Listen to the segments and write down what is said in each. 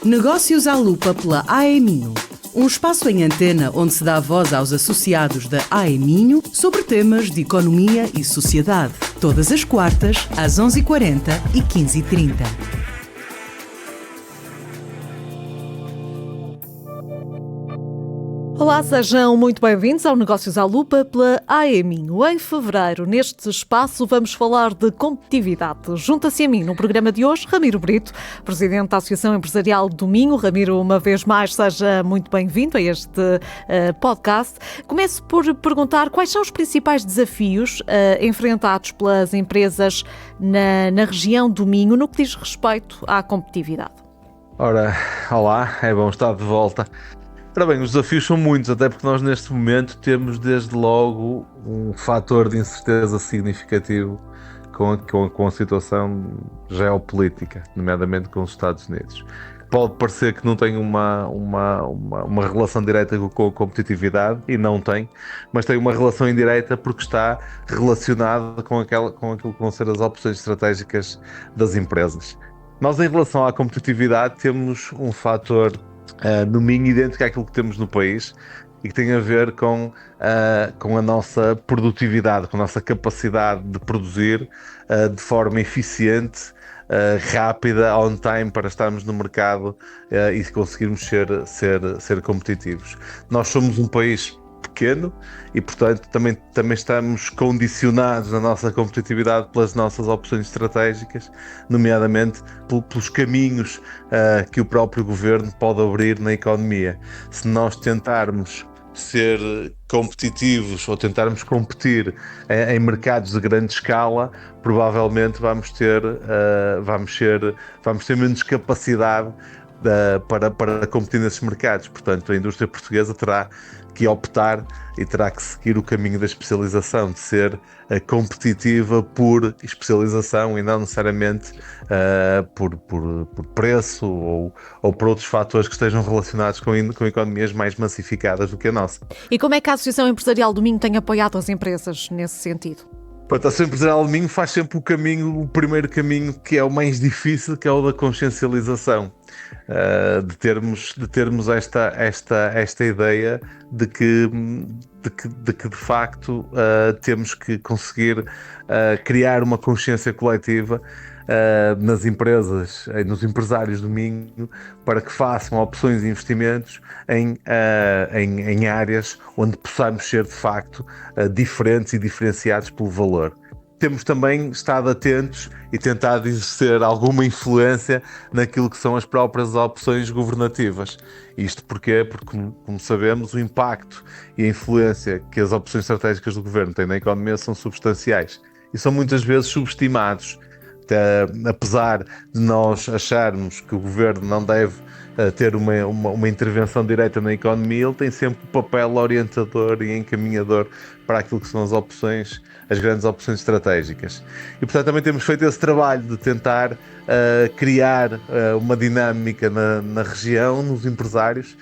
Negócios à Lupa pela AEMinho. Um espaço em antena onde se dá voz aos associados da AEMinho sobre temas de economia e sociedade. Todas as quartas, às 11h40 e 15h30. Olá, sejam muito bem-vindos ao Negócios à Lupa pela AEMinho. Em fevereiro, neste espaço, vamos falar de competitividade. Junta-se a mim no programa de hoje, Ramiro Brito, Presidente da Associação Empresarial do Minho. Ramiro, uma vez mais, seja muito bem-vindo a este podcast. Começo por perguntar quais são os principais desafios enfrentados pelas empresas na região do Minho no que diz respeito à competitividade. Olá, é bom estar de volta. Ora bem, os desafios são muitos, até porque nós neste momento temos desde logo um fator de incerteza significativo com a situação geopolítica, nomeadamente com os Estados Unidos. Pode parecer que não tem uma relação direta com a competitividade, e não tem, mas tem uma relação indireta porque está relacionada com aquilo que vão ser as opções estratégicas das empresas. Nós, em relação à competitividade, temos um fator no Minho idêntico àquilo que temos no país e que tem a ver com a nossa produtividade, com a nossa capacidade de produzir de forma eficiente, rápida, on time, para estarmos no mercado e conseguirmos ser competitivos. Nós somos um país pequeno e, portanto, também estamos condicionados na nossa competitividade pelas nossas opções estratégicas, nomeadamente pelos caminhos que o próprio governo pode abrir na economia. Se nós tentarmos ser competitivos ou tentarmos competir em mercados de grande escala, provavelmente vamos ter menos capacidade para competir nesses mercados. Portanto, a indústria portuguesa terá que optar e terá que seguir o caminho da especialização, de ser competitiva por especialização e não necessariamente por preço ou por outros fatores que estejam relacionados com economias mais massificadas do que a nossa. E como é que a Associação Empresarial do Minho tem apoiado as empresas nesse sentido? A Associação Empresarial do Minho faz sempre o primeiro caminho, que é o mais difícil, que é o da consciencialização. De termos esta ideia de que de facto temos que conseguir criar uma consciência coletiva nas empresas, nos empresários do Minho, para que façam opções de investimentos em áreas onde possamos ser de facto diferentes e diferenciados pelo valor. Temos também estado atentos e tentado exercer alguma influência naquilo que são as próprias opções governativas. Isto porquê? Porque, como sabemos, o impacto e a influência que as opções estratégicas do governo têm na economia são substanciais e são muitas vezes subestimados. Apesar de nós acharmos que o governo não deve ter uma intervenção direta na economia, ele tem sempre o papel orientador e encaminhador para aquilo que são as grandes opções estratégicas. E, portanto, também temos feito esse trabalho de tentar criar uma dinâmica na região, nos empresários,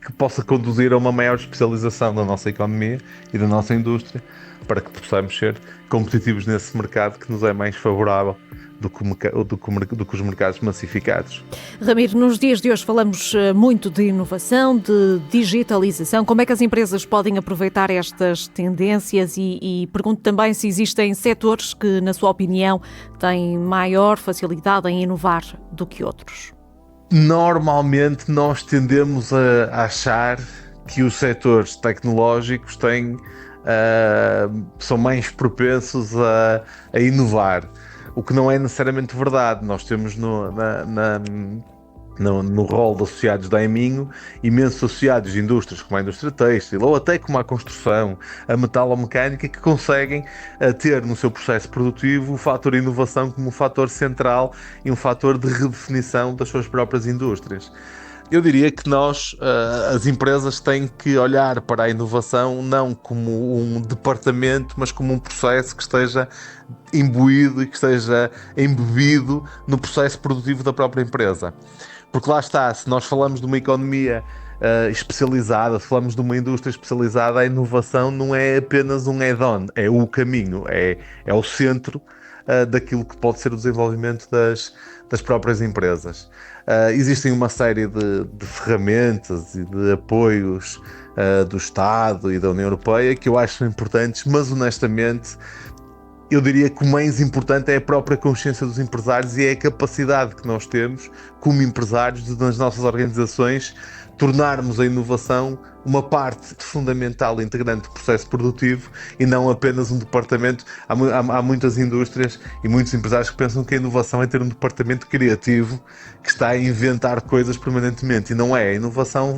que possa conduzir a uma maior especialização da nossa economia e da nossa indústria, para que possamos ser competitivos nesse mercado que nos é mais favorável do que os mercados massificados. Ramiro, nos dias de hoje falamos muito de inovação, de digitalização. Como é que as empresas podem aproveitar estas tendências? E pergunto também se existem setores que, na sua opinião, têm maior facilidade em inovar do que outros. Normalmente nós tendemos a achar que os setores tecnológicos são mais propensos a inovar, o que não é necessariamente verdade. Nós temos no rol de associados da AEMinho imensos associados de indústrias como a indústria têxtil ou até como a construção, a metalomecânica, que conseguem ter no seu processo produtivo o fator inovação como um fator central e um fator de redefinição das suas próprias indústrias. Eu diria que as empresas têm que olhar para a inovação não como um departamento, mas como um processo que esteja imbuído e que esteja embebido no processo produtivo da própria empresa. Porque lá está, se nós falamos de uma economia especializada, se falamos de uma indústria especializada, a inovação não é apenas um add-on, é o caminho, é o centro daquilo que pode ser o desenvolvimento das das próprias empresas. Existem uma série de ferramentas e de apoios do Estado e da União Europeia que eu acho importantes, mas honestamente eu diria que o mais importante é a própria consciência dos empresários e é a capacidade que nós temos como empresários nas nossas organizações tornarmos a inovação uma parte fundamental e integrante do processo produtivo e não apenas um departamento. Há muitas indústrias e muitos empresários que pensam que a inovação é ter um departamento criativo que está a inventar coisas permanentemente, e não é. A inovação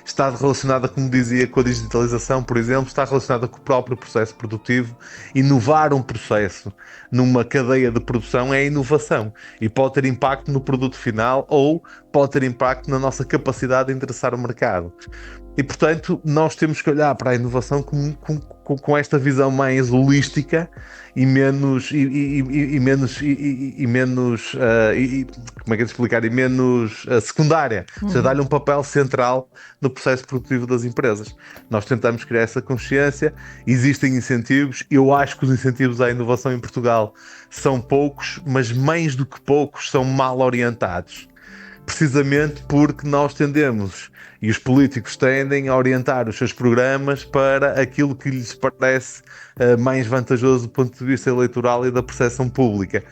está relacionada, como dizia, com a digitalização, por exemplo, está relacionada com o próprio processo produtivo. Inovar um processo numa cadeia de produção é inovação e pode ter impacto no produto final ou pode ter impacto na nossa capacidade de interessar o mercado. E, portanto, nós temos que olhar para a inovação com esta visão mais holística e menos como é que é de explicar? E menos secundária. Ou seja, dar-lhe um papel central no processo produtivo das empresas. Nós tentamos criar essa consciência, existem incentivos, eu acho que os incentivos à inovação em Portugal são poucos, mas mais do que poucos são mal orientados. Precisamente porque nós tendemos, e os políticos tendem a orientar os seus programas para aquilo que lhes parece mais vantajoso do ponto de vista eleitoral e da percepção pública.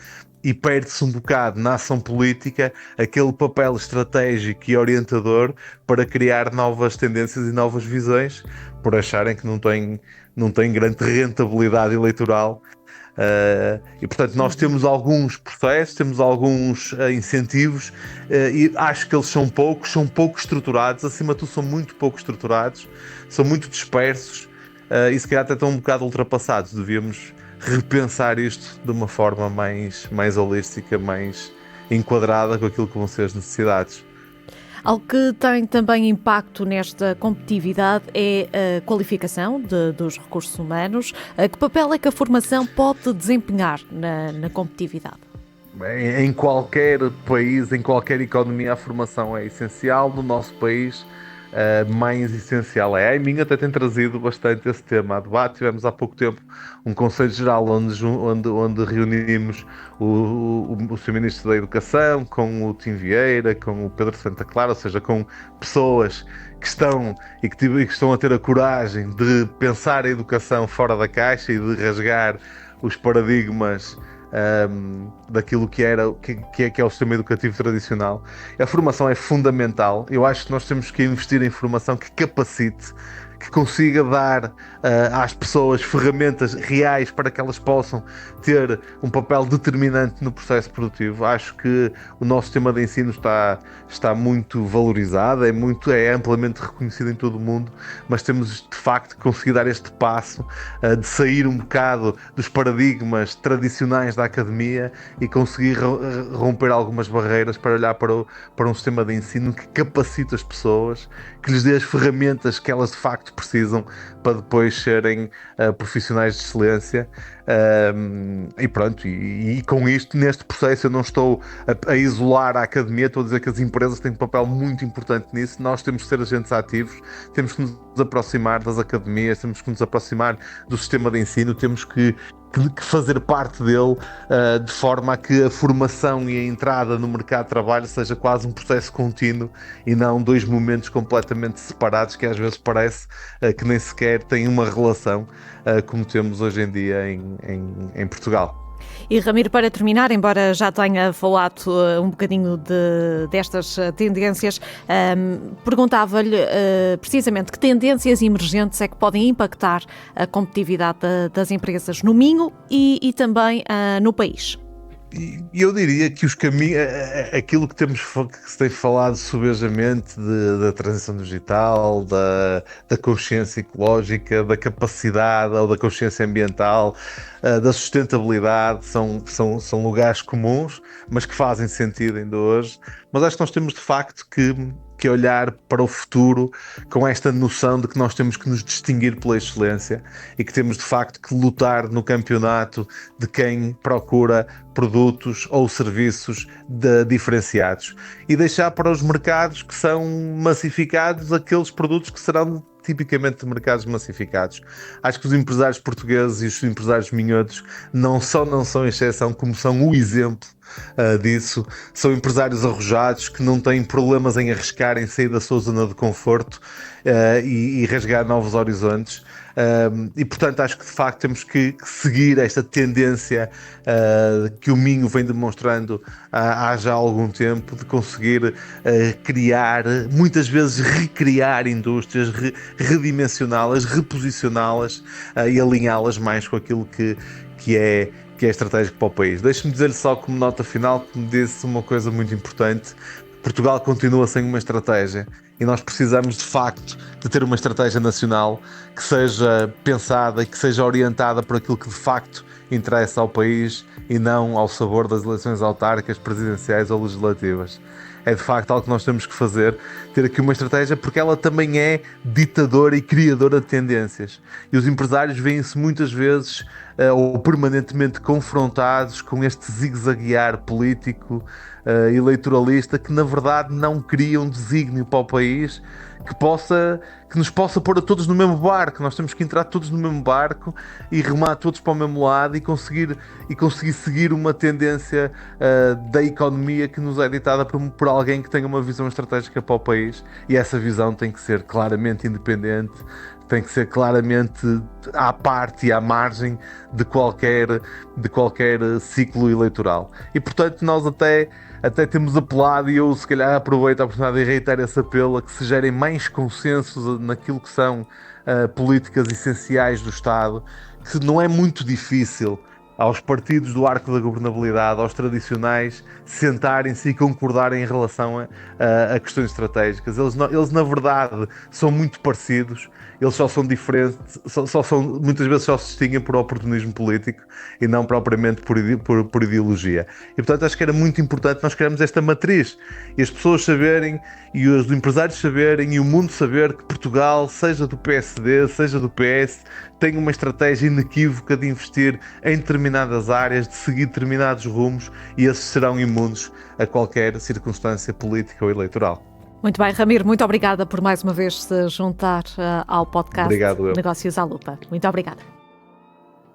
E perde-se um bocado na ação política aquele papel estratégico e orientador para criar novas tendências e novas visões, por acharem que não tem grande rentabilidade eleitoral. E portanto nós temos alguns processos, temos alguns incentivos, e acho que eles são pouco estruturados, acima de tudo são muito pouco estruturados, são muito dispersos, e se calhar até estão um bocado ultrapassados. Devíamos repensar isto de uma forma mais holística, mais enquadrada com aquilo que vão ser as necessidades. Algo que tem também impacto nesta competitividade é a qualificação dos recursos humanos. Que papel é que a formação pode desempenhar na competitividade? Em qualquer país, em qualquer economia, a formação é essencial. No nosso país, mais essencial é. A AEMIN até tem trazido bastante esse tema a debate. Tivemos há pouco tempo um Conselho Geral onde reunimos o Sr. Ministro da Educação com o Tim Vieira, com o Pedro Santa Clara, ou seja, com pessoas que estão a ter a coragem de pensar a educação fora da caixa e de rasgar os paradigmas daquilo que é o sistema educativo tradicional. A formação é fundamental. Eu acho que nós temos que investir em formação que capacite, que consiga dar às pessoas ferramentas reais para que elas possam ter um papel determinante no processo produtivo. Acho que o nosso sistema de ensino está muito valorizado, é amplamente reconhecido em todo o mundo, mas temos de facto que conseguir dar este passo de sair um bocado dos paradigmas tradicionais da academia e conseguir romper algumas barreiras para olhar para um sistema de ensino que capacite as pessoas, que lhes dê as ferramentas que elas de facto precisam para depois serem profissionais de excelência. E pronto, e com isto, neste processo, eu não estou a isolar a academia, estou a dizer que as empresas têm um papel muito importante nisso. Nós temos que ser agentes ativos, temos que nos aproximar das academias, temos que nos aproximar do sistema de ensino, temos que fazer parte dele, de forma a que a formação e a entrada no mercado de trabalho seja quase um processo contínuo e não dois momentos completamente separados que às vezes parece que nem sequer têm uma relação, como temos hoje em dia em Portugal. E Ramiro, para terminar, embora já tenha falado um bocadinho destas tendências, perguntava-lhe precisamente que tendências emergentes é que podem impactar a competitividade das empresas no Minho e também no país. E eu diria que os caminhos, aquilo que se tem falado subejamente da transição digital, da consciência ecológica, da capacidade ou da consciência ambiental, da sustentabilidade, são lugares comuns, mas que fazem sentido ainda hoje. Mas acho que nós temos de facto que olhar para o futuro com esta noção de que nós temos que nos distinguir pela excelência e que temos de facto que lutar no campeonato de quem procura produtos ou serviços diferenciados e deixar para os mercados que são massificados aqueles produtos que serão tipicamente de mercados massificados. Acho que os empresários portugueses e os empresários minhotos não são exceção, como são o exemplo disso. São empresários arrojados que não têm problemas em arriscar, em sair da sua zona de conforto e rasgar novos horizontes. E portanto acho que de facto temos que seguir esta tendência que o Minho vem demonstrando há já algum tempo, de conseguir criar, muitas vezes recriar indústrias, redimensioná-las, reposicioná-las e alinhá-las mais com aquilo que é estratégico para o país. Deixe-me dizer-lhe só como nota final, que me disse uma coisa muito importante: Portugal continua sem uma estratégia e nós precisamos de facto de ter uma estratégia nacional que seja pensada e que seja orientada por aquilo que de facto interessa ao país e não ao sabor das eleições autárquicas, presidenciais ou legislativas. É de facto algo que nós temos que fazer, ter aqui uma estratégia, porque ela também é ditadora e criadora de tendências. E os empresários veem-se muitas vezes ou permanentemente confrontados com este zigue-zaguear político, eleitoralista, que na verdade não cria um desígnio para o país que nos possa pôr a todos no mesmo barco. Nós temos que entrar todos no mesmo barco e remar todos para o mesmo lado e conseguir seguir uma tendência da economia que nos é ditada por alguém que tenha uma visão estratégica para o país, e essa visão tem que ser claramente independente, tem que ser claramente à parte e à margem de qualquer ciclo eleitoral. E portanto nós até temos apelado, e eu se calhar aproveito a oportunidade e reitero esse apelo, a que se gerem mais consensos naquilo que são políticas essenciais do Estado, que não é muito difícil aos partidos do arco da governabilidade, aos tradicionais, sentarem-se e concordarem em relação a questões estratégicas. Eles na verdade são muito parecidos, eles só são diferentes, muitas vezes só se distinguem por oportunismo político e não propriamente por ideologia. E portanto acho que era muito importante nós criarmos esta matriz e as pessoas saberem, e os empresários saberem, e o mundo saber que Portugal, seja do PSD, seja do PS, tem uma estratégia inequívoca de investir em determinadas áreas, de seguir determinados rumos, e esses serão imunes a qualquer circunstância política ou eleitoral. Muito bem, Ramiro, muito obrigada por mais uma vez se juntar ao podcast Negócios à Lupa. Muito obrigada.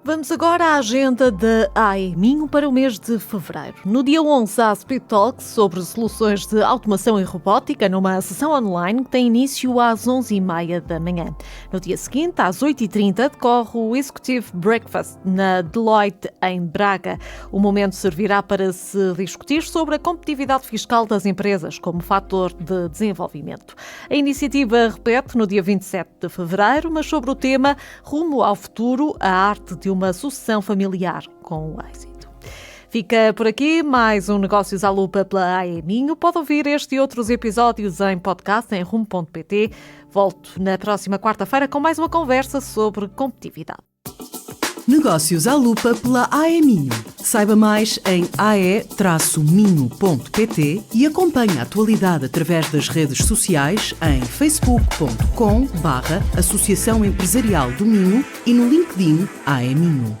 Vamos agora à agenda da AE Minho para o mês de fevereiro. No dia 11 há Speed Talks sobre soluções de automação e robótica, numa sessão online que tem início às 11h30 da manhã. No dia seguinte, às 8h30, decorre o Executive Breakfast na Deloitte, em Braga. O momento servirá para se discutir sobre a competitividade fiscal das empresas como fator de desenvolvimento. A iniciativa repete no dia 27 de fevereiro, mas sobre o tema Rumo ao Futuro, a arte de uma sucessão familiar com êxito. Fica por aqui mais um Negócios à Lupa pela AE Minho. Pode ouvir este e outros episódios em podcast em rumo.pt. Volto na próxima quarta-feira com mais uma conversa sobre competitividade. Negócios à Lupa pela AE Minho. Saiba mais em ae-minho.pt e acompanhe a atualidade através das redes sociais em facebook.com/Associação Empresarial do Minho e no LinkedIn AE Minho.